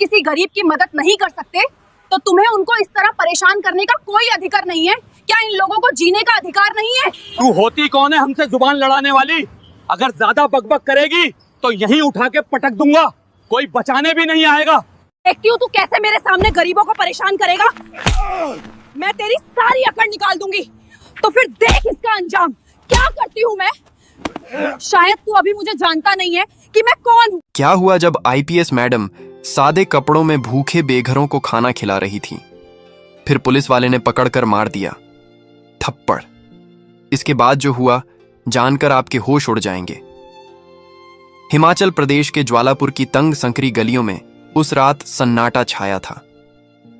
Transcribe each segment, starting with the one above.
किसी गरीब की मदद नहीं कर सकते तो तुम्हें उनको इस तरह परेशान करने का कोई अधिकार नहीं है। क्या इन लोगों को जीने का अधिकार नहीं है? तू होती कौन है हमसे जुबान लड़ाने वाली? अगर ज्यादा बकबक करेगी तो यहीं उठा के पटक दूंगा, कोई बचाने भी नहीं आएगा। देखती हूँ तू कैसे मेरे सामने गरीबों को परेशान करेगा। मैं तेरी सारी अकड़ निकाल दूंगी, तो फिर देख इसका अंजाम क्या करती हूँ मैं। शायद तू अभी मुझे जानता नहीं है कि मैं कौन हूँ। क्या हुआ जब आईपीएस मैडम सादे कपड़ों में भूखे बेघरों को खाना खिला रही थी? फिर पुलिस वाले ने पकड़कर मार दिया, थप्पड़। इसके बाद जो हुआ जानकर आपके होश उड़ जाएंगे। हिमाचल प्रदेश के ज्वालापुर की तंग संकरी गलियों में उस रात सन्नाटा छाया था।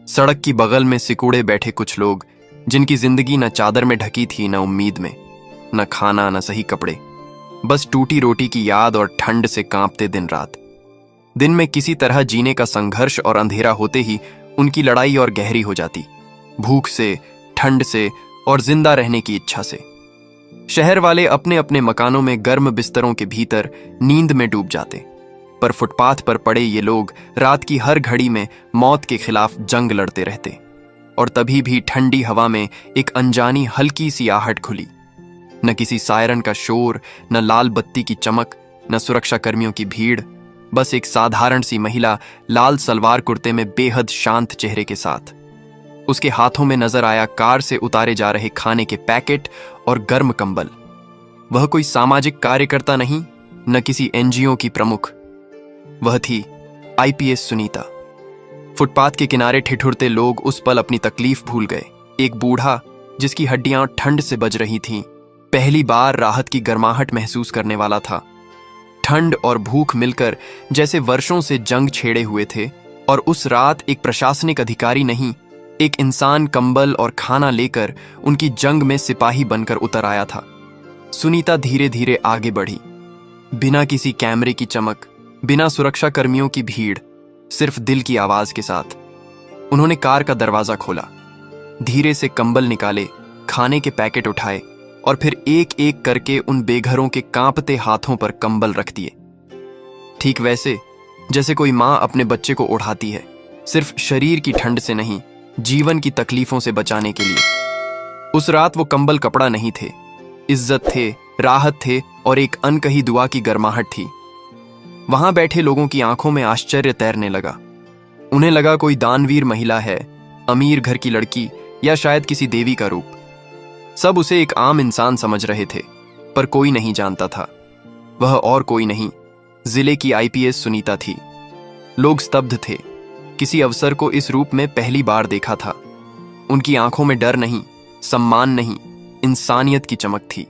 सड़क की बगल में सिकुड़े बैठे कुछ लोग, जिनकी जिंदगी न चादर में ढकी थी, न उम्मीद में, न खाना, न सही कपड़े, बस टूटी रोटी की याद और ठंड से कांपते दिन रात। दिन में किसी तरह जीने का संघर्ष और अंधेरा होते ही उनकी लड़ाई और गहरी हो जाती, भूख से, ठंड से और जिंदा रहने की इच्छा से। शहर वाले अपने अपने मकानों में गर्म बिस्तरों के भीतर नींद में डूब जाते, पर फुटपाथ पर पड़े ये लोग रात की हर घड़ी में मौत के खिलाफ जंग लड़ते रहते। और तभी भी ठंडी हवा में एक अनजानी हल्की सी आहट खुली। न किसी सायरन का शोर, न लाल बत्ती की चमक, न सुरक्षा कर्मियों की भीड़, बस एक साधारण सी महिला लाल सलवार कुर्ते में बेहद शांत चेहरे के साथ। उसके हाथों में नजर आया कार से उतारे जा रहे खाने के पैकेट और गर्म कंबल। वह कोई सामाजिक कार्यकर्ता नहीं, न किसी एनजीओ की प्रमुख। वह थी आईपीएस सुनीता। फुटपाथ के किनारे ठिठुरते लोग उस पल अपनी तकलीफ भूल गए। एक बूढ़ा जिसकी हड्डियां ठंड से बज रही थीं, पहली बार राहत की गर्माहट महसूस करने वाला था। ठंड और भूख मिलकर जैसे वर्षों से जंग छेड़े हुए थे, और उस रात एक प्रशासनिक अधिकारी नहीं, एक इंसान कंबल और खाना लेकर उनकी जंग में सिपाही बनकर उतर आया था। सुनीता धीरे धीरे आगे बढ़ी, बिना किसी कैमरे की चमक, बिना सुरक्षा कर्मियों की भीड़, सिर्फ दिल की आवाज के साथ। उन्होंने कार का दरवाजा खोला, धीरे से कंबल निकाले, खाने के पैकेट उठाए और फिर एक एक करके उन बेघरों के कांपते हाथों पर कंबल रख दिए। ठीक वैसे जैसे कोई मां अपने बच्चे को उठाती है, सिर्फ शरीर की ठंड से नहीं, जीवन की तकलीफों से बचाने के लिए। उस रात वो कंबल कपड़ा नहीं थे, इज्जत थे, राहत थे और एक अनकही दुआ की गर्माहट थी। वहां बैठे लोगों की आंखों में आश्चर्य तैरने लगा। उन्हें लगा कोई दानवीर महिला है, अमीर घर की लड़की या शायद किसी देवी का रूप। सब उसे एक आम इंसान समझ रहे थे, पर कोई नहीं जानता था वह और कोई नहीं, जिले की आईपीएस सुनीता थी। लोग स्तब्ध थे, किसी अवसर को इस रूप में पहली बार देखा था। उनकी आंखों में डर नहीं, सम्मान नहीं, इंसानियत की चमक थी।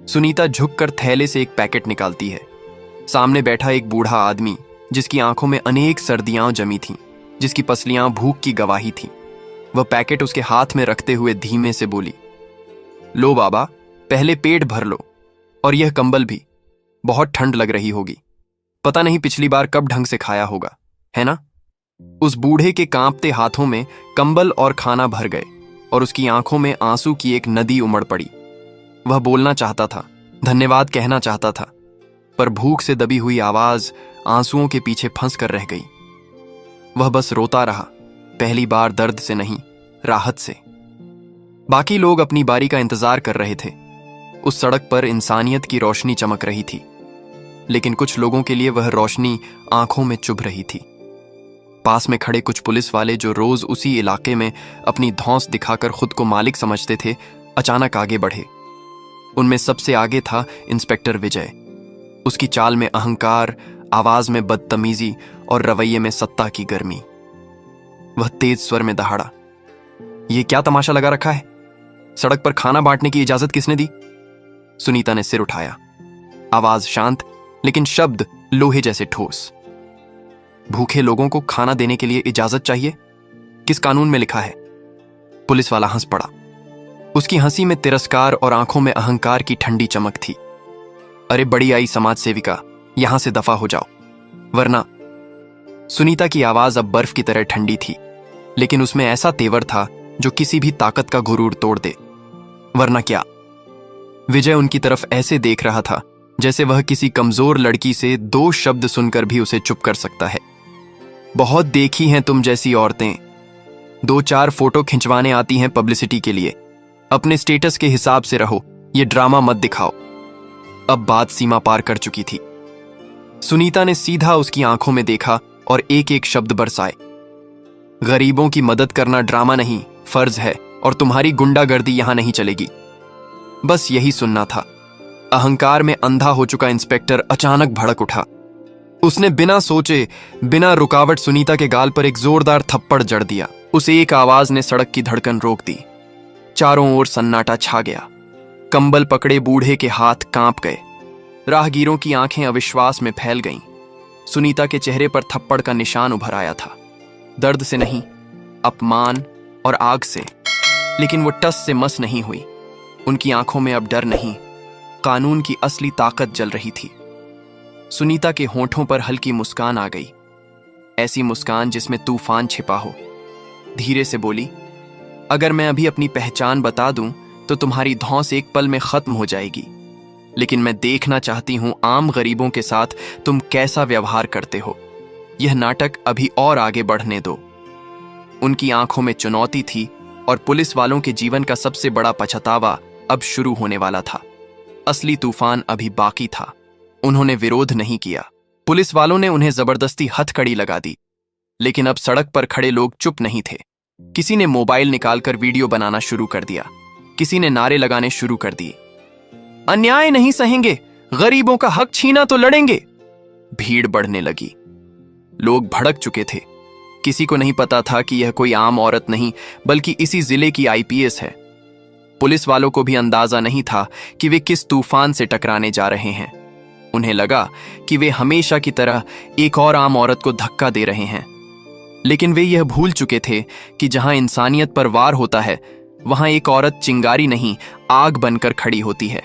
सुनीता झुककर थैले से एक पैकेट निकालती है। सामने बैठा एक बूढ़ा आदमी, जिसकी आंखों में अनेक सर्दियां जमी थीं, जिसकी पसलियां भूख की गवाही थीं। वह पैकेट उसके हाथ में रखते हुए धीमे से बोली, लो बाबा, पहले पेट भर लो, और यह कंबल भी। बहुत ठंड लग रही होगी, पता नहीं पिछली बार कब ढंग से खाया होगा, है ना? उस बूढ़े के कांपते हाथों में कंबल और खाना भर गए और उसकी आंखों में आंसू की एक नदी उमड़ पड़ी। वह बोलना चाहता था, धन्यवाद कहना चाहता था, पर भूख से दबी हुई आवाज आंसुओं के पीछे फंस कर रह गई। वह बस रोता रहा, पहली बार दर्द से नहीं, राहत से। बाकी लोग अपनी बारी का इंतजार कर रहे थे। उस सड़क पर इंसानियत की रोशनी चमक रही थी, लेकिन कुछ लोगों के लिए वह रोशनी आंखों में चुभ रही थी। पास में खड़े कुछ पुलिस वाले, जो रोज उसी इलाके में अपनी धौंस दिखाकर खुद को मालिक समझते थे, अचानक आगे बढ़े। उनमें सबसे आगे था इंस्पेक्टर विजय। उसकी चाल में अहंकार, आवाज में बदतमीजी और रवैये में सत्ता की गर्मी। वह तेज स्वर में दहाड़ा, यह क्या तमाशा लगा रखा है? सड़क पर खाना बांटने की इजाजत किसने दी? सुनीता ने सिर उठाया, आवाज शांत लेकिन शब्द लोहे जैसे ठोस। भूखे लोगों को खाना देने के लिए इजाजत चाहिए? किस कानून में लिखा है? पुलिस वाला हंस पड़ा। उसकी हंसी में तिरस्कार और आंखों में अहंकार की ठंडी चमक थी। अरे बड़ी आई समाज सेविका, यहां से दफा हो जाओ, वरना। सुनीता की आवाज अब बर्फ की तरह ठंडी थी, लेकिन उसमें ऐसा तेवर था जो किसी भी ताकत का गुरूर तोड़ दे। वरना क्या? विजय उनकी तरफ ऐसे देख रहा था जैसे वह किसी कमजोर लड़की से दो शब्द सुनकर भी उसे चुप कर सकता है। बहुत देखी हैं तुम जैसी औरतें। 2-4 फोटो खिंचवाने आती हैं पब्लिसिटी के लिए। अपने स्टेटस के हिसाब से रहो, ये ड्रामा मत दिखाओ। अब बात सीमा पार कर चुकी थी। सुनीता ने सीधा उसकी आंखों में देखा और एक एक शब्द बरसाए। गरीबों की मदद करना ड्रामा नहीं, फर्ज है, और तुम्हारी गुंडागर्दी यहां नहीं चलेगी। बस यही सुनना था। अहंकार में अंधा हो चुका इंस्पेक्टर अचानक भड़क उठा। उसने बिना सोचे, बिना रुकावट सुनीता के गाल पर एक जोरदार थप्पड़ जड़ दिया। उस एक आवाज ने सड़क की धड़कन रोक दी। चारों ओर सन्नाटा छा गया। कंबल पकड़े बूढ़े के हाथ कांप गए। राहगीरों की आंखें अविश्वास में फैल गईं। सुनीता के चेहरे पर थप्पड़ का निशान उभर आया था। दर्द से नहीं, अपमान और आग से। लेकिन वो टस से मस नहीं हुई। उनकी आंखों में अब डर नहीं, कानून की असली ताकत जल रही थी। सुनीता के होंठों पर हल्की मुस्कान आ गई, ऐसी मुस्कान जिसमें तूफान छिपा हो। धीरे से बोली, अगर मैं अभी अपनी पहचान बता दूं तो तुम्हारी धौंस एक पल में खत्म हो जाएगी। लेकिन मैं देखना चाहती हूं आम गरीबों के साथ तुम कैसा व्यवहार करते हो। यह नाटक अभी और आगे बढ़ने दो। उनकी आंखों में चुनौती थी और पुलिस वालों के जीवन का सबसे बड़ा पछतावा अब शुरू होने वाला था। असली तूफान अभी बाकी था। उन्होंने विरोध नहीं किया। पुलिस वालों ने उन्हें जबरदस्ती हथकड़ी लगा दी। लेकिन अब सड़क पर खड़े लोग चुप नहीं थे। किसी ने मोबाइल निकालकर वीडियो बनाना शुरू कर दिया। किसी ने नारे लगाने शुरू कर दिए, अन्याय नहीं सहेंगे, गरीबों का हक छीना तो लड़ेंगे। भीड़ बढ़ने लगी। लोग भड़क चुके थे। किसी को नहीं पता था कि यह कोई आम औरत नहीं, बल्कि इसी जिले की आईपीएस है। पुलिस वालों को भी अंदाजा नहीं था कि वे किस तूफान से टकराने जा रहे हैं। उन्हें लगा कि वे हमेशा की तरह एक और आम औरत को धक्का दे रहे हैं। लेकिन वे यह भूल चुके थे कि जहां इंसानियत पर वार होता है, वहां एक औरत चिंगारी नहीं, आग बनकर खड़ी होती है।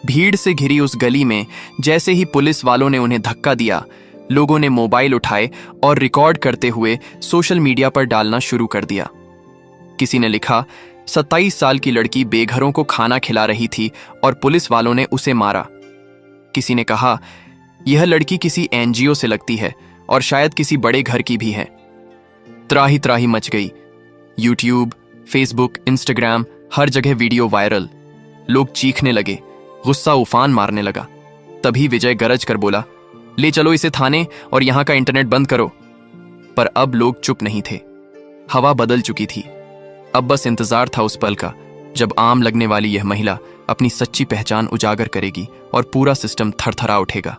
भीड़ से घिरी उस गली में जैसे ही पुलिस वालों ने उन्हें धक्का दिया, लोगों ने मोबाइल उठाए और रिकॉर्ड करते हुए सोशल मीडिया पर डालना शुरू कर दिया। किसी ने लिखा, 27 साल की लड़की बेघरों को खाना खिला रही थी और पुलिस वालों ने उसे मारा। किसी ने कहा, यह लड़की किसी एनजीओ से लगती है और शायद किसी बड़े घर की भी है। त्राही त्राही मच गई। यूट्यूब, फेसबुक, इंस्टाग्राम, हर जगह वीडियो वायरल। लोग चीखने लगे, गुस्सा उफान मारने लगा। तभी विजय गरज कर बोला, ले चलो इसे थाने और यहां का इंटरनेट बंद करो। पर अब लोग चुप नहीं थे। हवा बदल चुकी थी। अब बस इंतजार था उस पल का जब आम लगने वाली यह महिला अपनी सच्ची पहचान उजागर करेगी और पूरा सिस्टम थरथरा उठेगा।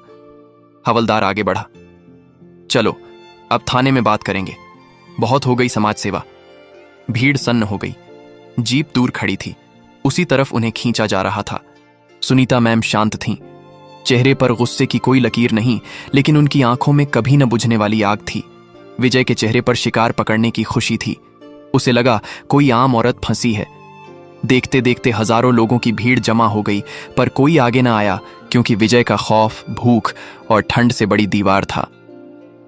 हवलदार आगे बढ़ा, चलो अब थाने में बात करेंगे। बहुत हो गई समाज सेवा। भीड़ सन्न हो गई। जीप दूर खड़ी थी, उसी तरफ उन्हें खींचा जा रहा था। सुनीता मैम शांत थीं। चेहरे पर गुस्से की कोई लकीर नहीं, लेकिन उनकी आंखों में कभी न बुझने वाली आग थी। विजय के चेहरे पर शिकार पकड़ने की खुशी थी। उसे लगा कोई आम औरत फंसी है। देखते देखते हजारों लोगों की भीड़ जमा हो गई, पर कोई आगे न आया, क्योंकि विजय का खौफ, भूख और ठंड से बड़ी दीवार था।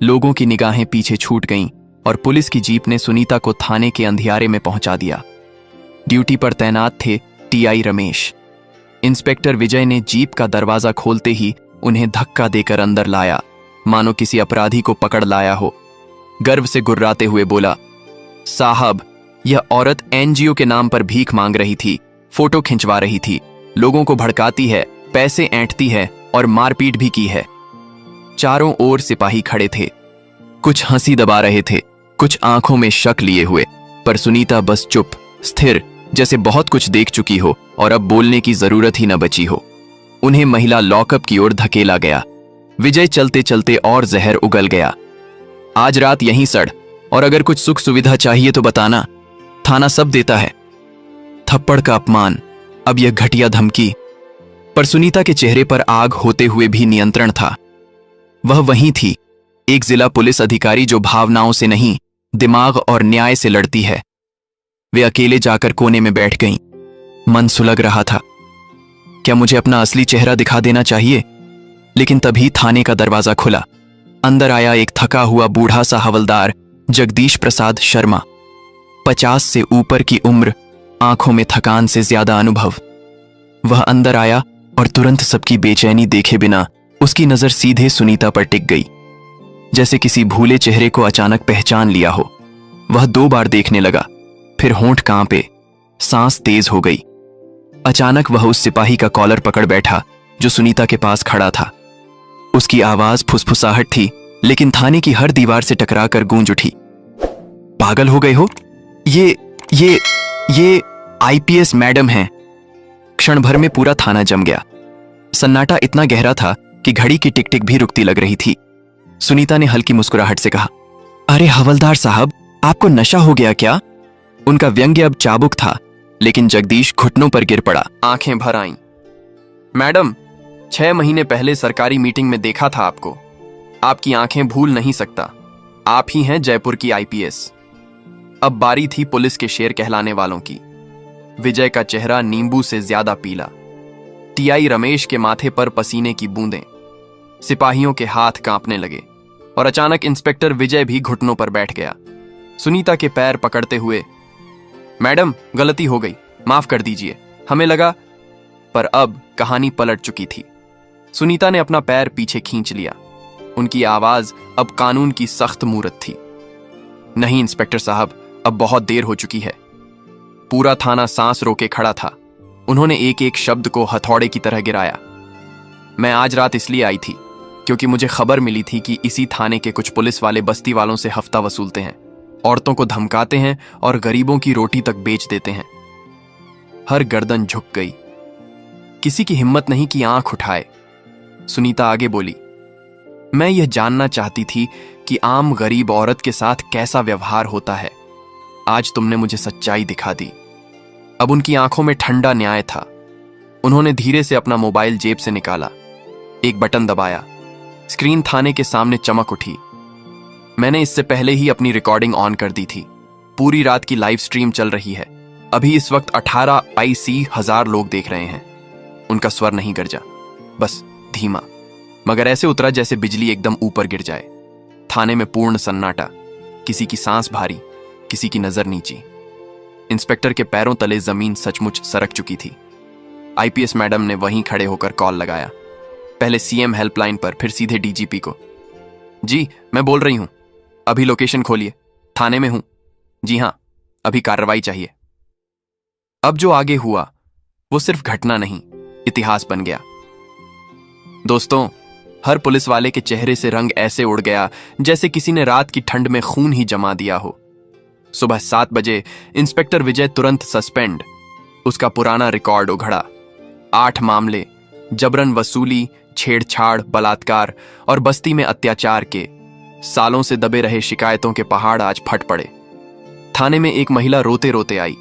लोगों की निगाहें पीछे छूट गईं और पुलिस की जीप ने सुनीता को थाने के अंधियारे में पहुंचा दिया। ड्यूटी पर तैनात थे टीआई रमेश। इंस्पेक्टर विजय ने जीप का दरवाजा खोलते ही उन्हें धक्का देकर अंदर लाया, मानो किसी अपराधी को पकड़ लाया हो। गर्व से गुर्राते हुए बोला, साहब, यह औरत एनजीओ के नाम पर भीख मांग रही थी, फोटो खिंचवा रही थी, लोगों को भड़काती है, पैसे ऐंठती है और मारपीट भी की है। चारों ओर सिपाही खड़े थे। कुछ हंसी दबा रहे थे, कुछ आंखों में शक लिए हुए, पर सुनीता बस चुप, स्थिर, जैसे बहुत कुछ देख चुकी हो और अब बोलने की जरूरत ही न बची हो। उन्हें महिला लॉकअप की ओर धकेला गया। विजय चलते चलते और जहर उगल गया। आज रात यहीं सड़, और अगर कुछ सुख सुविधा चाहिए तो बताना, थाना सब देता है। थप्पड़ का अपमान, अब यह घटिया धमकी। पर सुनीता के चेहरे पर आग होते हुए भी नियंत्रण था। वह वहीं थी, एक जिला पुलिस अधिकारी जो भावनाओं से नहीं, दिमाग और न्याय से लड़ती है। वे अकेले जाकर कोने में बैठ गईं। मन सुलग रहा था, क्या मुझे अपना असली चेहरा दिखा देना चाहिए? लेकिन तभी थाने का दरवाजा खुला। अंदर आया एक थका हुआ बूढ़ा सा हवलदार, जगदीश प्रसाद शर्मा। 50 से ऊपर की उम्र, आंखों में थकान से ज्यादा अनुभव। वह अंदर आया और तुरंत सबकी बेचैनी देखे बिना उसकी नजर सीधे सुनीता पर टिक गई। जैसे किसी भूले चेहरे को अचानक पहचान लिया हो। वह 2 बार देखने लगा, फिर होंठ कांपे, सांस तेज हो गई। अचानक वह उस सिपाही का कॉलर पकड़ बैठा जो सुनीता के पास खड़ा था। उसकी आवाज फुसफुसाहट थी, लेकिन थाने की हर दीवार से टकराकर गूंज उठी। पागल हो गए हो? ये आईपीएस मैडम हैं। क्षण भर में पूरा थाना जम गया। सन्नाटा इतना गहरा था कि घड़ी की टिक टिक भी रुकती लग रही थी। सुनीता ने हल्की मुस्कुराहट से कहा, अरे हवलदार साहब, आपको नशा हो गया क्या? उनका व्यंग्य अब चाबुक था, लेकिन जगदीश घुटनों पर गिर पड़ा, आंखें भर आईं। मैडम, 6 महीने पहले सरकारी मीटिंग में देखा था आपको। आपकी आंखें भूल नहीं सकता। आप ही हैं जयपुर की आईपीएस। अब बारी थी पुलिस के शेर कहलाने वालों की। विजय का चेहरा नींबू से ज्यादा पीला, टीआई रमेश के माथे पर पसीने की बूंदें, सिपाहियों के हाथ कांपने लगे और अचानक इंस्पेक्टर विजय भी घुटनों पर बैठ गया, सुनीता के पैर पकड़ते हुए। मैडम, गलती हो गई, माफ कर दीजिए, हमें लगा। पर अब कहानी पलट चुकी थी। सुनीता ने अपना पैर पीछे खींच लिया। उनकी आवाज अब कानून की सख्त मूरत थी। नहीं इंस्पेक्टर साहब, अब बहुत देर हो चुकी है। पूरा थाना सांस रोके खड़ा था। उन्होंने एक एक शब्द को हथौड़े की तरह गिराया। मैं आज रात इसलिए आई थी क्योंकि मुझे खबर मिली थी कि इसी थाने के कुछ पुलिस वाले बस्ती वालों से हफ्ता वसूलते हैं, औरतों को धमकाते हैं और गरीबों की रोटी तक बेच देते हैं। हर गर्दन झुक गई। किसी की हिम्मत नहीं कि आंख उठाए। सुनीता आगे बोली, मैं यह जानना चाहती थी कि आम गरीब औरत के साथ कैसा व्यवहार होता है। आज तुमने मुझे सच्चाई दिखा दी। अब उनकी आंखों में ठंडा न्याय था। उन्होंने धीरे से अपना मोबाइल जेब से निकाला, एक बटन दबाया। स्क्रीन थाने के सामने चमक उठी। मैंने इससे पहले ही अपनी रिकॉर्डिंग ऑन कर दी थी। पूरी रात की लाइव स्ट्रीम चल रही है। अभी इस वक्त 18,000 लोग देख रहे हैं। उनका स्वर नहीं गरजा, बस धीमा, मगर ऐसे उतरा जैसे बिजली एकदम ऊपर गिर जाए। थाने में पूर्ण सन्नाटा, किसी की सांस भारी, किसी की नजर नीची। इंस्पेक्टर के पैरों तले जमीन सचमुच सरक चुकी थी। आईपीएस मैडम ने वहीं खड़े होकर कॉल लगाया, पहले सीएम हेल्पलाइन पर, फिर सीधे डीजीपी को। जी, मैं बोल रही हूं, अभी लोकेशन खोलिए, थाने में हूं। जी हां, अभी कार्रवाई चाहिए। अब जो आगे हुआ वो सिर्फ घटना नहीं, इतिहास बन गया। दोस्तों, हर पुलिस वाले के चेहरे से रंग ऐसे उड़ गया जैसे किसी ने रात की ठंड में खून ही जमा दिया हो। सुबह 7 बजे इंस्पेक्टर विजय तुरंत सस्पेंड। उसका पुराना रिकॉर्ड उघड़ा। 8 मामले, जबरन वसूली, छेड़छाड़, बलात्कार और बस्ती में अत्याचार के सालों से दबे रहे शिकायतों के पहाड़ आज फट पड़े। थाने में एक महिला रोते रोते आई,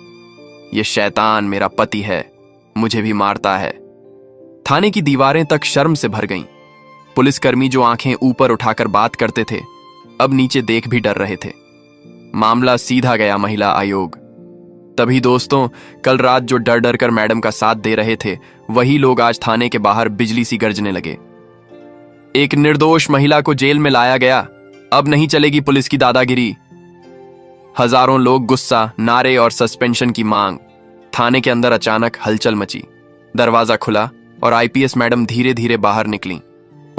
ये शैतान मेरा पति है, मुझे भी मारता है। थाने की दीवारें तक शर्म से भर गईं। पुलिसकर्मी जो आंखें ऊपर उठाकर बात करते थे, अब नीचे देख भी डर रहे थे। मामला सीधा गया महिला आयोग। तभी दोस्तों, कल रात जो डर डर कर मैडम का साथ दे रहे थे, वही लोग आज थाने के बाहर बिजली सी गरजने लगे। एक निर्दोष महिला को जेल में लाया गया, अब नहीं चलेगी पुलिस की दादागिरी। हजारों लोग गुस्सा, नारे और सस्पेंशन की मांग। थाने के अंदर अचानक हलचल मची। दरवाजा खुला और आईपीएस मैडम धीरे धीरे बाहर निकली।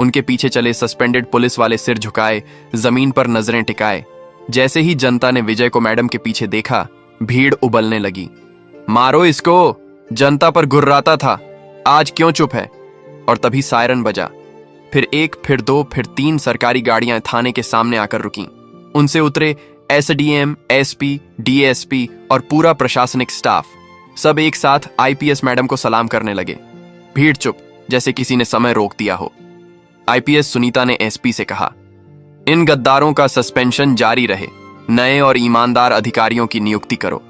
उनके पीछे चले सस्पेंडेड पुलिस वाले सिर झुकाए, जमीन पर नजरें टिकाए। जैसे ही जनता ने विजय को मैडम के पीछे देखा, भीड़ उबलने लगी। मारो इसको, जनता पर गुर्राता था, आज क्यों चुप है? और तभी सायरन बजा। फिर 1, फिर 2, फिर 3 सरकारी गाड़ियां थाने के सामने आकर रुकीं। उनसे उतरे एसडीएम, एसपी, डीएसपी और पूरा प्रशासनिक स्टाफ। सब एक साथ आईपीएस मैडम को सलाम करने लगे। भीड़ चुप, जैसे किसी ने समय रोक दिया हो। आईपीएस सुनीता ने एसपी से कहा, इन गद्दारों का सस्पेंशन जारी रहे, नए और ईमानदार अधिकारियों की नियुक्ति करो।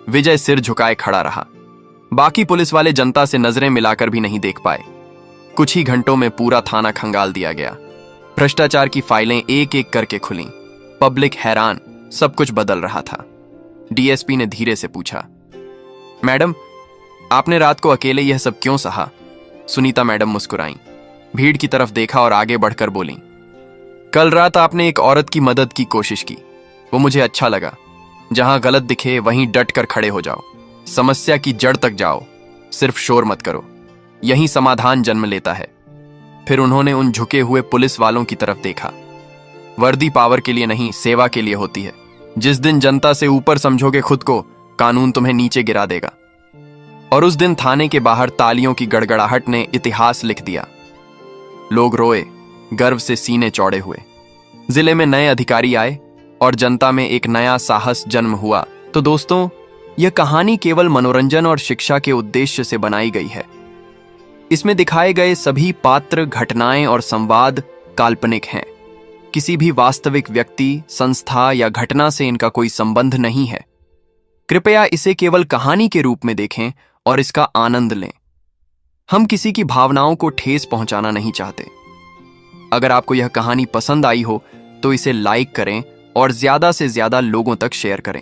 विजय सिर झुकाए खड़ा रहा। बाकी पुलिस वाले जनता से नजरें मिलाकर भी नहीं देख पाए। कुछ ही घंटों में पूरा थाना खंगाल दिया गया। भ्रष्टाचार की फाइलें एक एक करके खुलीं। पब्लिक हैरान, सब कुछ बदल रहा था। डीएसपी ने धीरे से पूछा, मैडम, आपने रात को अकेले यह सब क्यों सहा? सुनीता मैडम मुस्कुराईं, भीड़ की तरफ देखा और आगे बढ़कर बोलीं, कल रात आपने एक औरत की मदद की कोशिश की, वो मुझे अच्छा लगा। जहां गलत दिखे वहीं डट कर खड़े हो जाओ, समस्या की जड़ तक जाओ, सिर्फ शोर मत करो, यहीं समाधान जन्म लेता है। फिर उन्होंने उन झुके हुए पुलिस वालों की तरफ देखा। वर्दी पावर के लिए नहीं, सेवा के लिए होती है। जिस दिन जनता से ऊपर समझोगे खुद को, कानून तुम्हें नीचे गिरा देगा। और उस दिन थाने के बाहर तालियों की गड़गड़ाहट ने इतिहास लिख दिया। लोग रोए, गर्व से सीने चौड़े हुए। जिले में नए अधिकारी आए और जनता में एक नया साहस जन्म हुआ। तो दोस्तों, यह कहानी केवल मनोरंजन और शिक्षा के उद्देश्य से बनाई गई है। इसमें दिखाए गए सभी पात्र, घटनाएं और संवाद काल्पनिक हैं। किसी भी वास्तविक व्यक्ति, संस्था या घटना से इनका कोई संबंध नहीं है। कृपया इसे केवल कहानी के रूप में देखें और इसका आनंद लें। हम किसी की भावनाओं को ठेस पहुंचाना नहीं चाहते। अगर आपको यह कहानी पसंद आई हो तो इसे लाइक करें और ज्यादा से ज्यादा लोगों तक शेयर करें।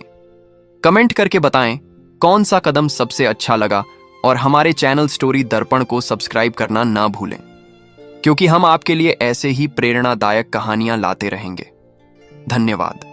कमेंट करके बताएं कौन सा कदम सबसे अच्छा लगा और हमारे चैनल स्टोरी दर्पण को सब्सक्राइब करना ना भूलें, क्योंकि हम आपके लिए ऐसे ही प्रेरणादायक कहानियां लाते रहेंगे। धन्यवाद।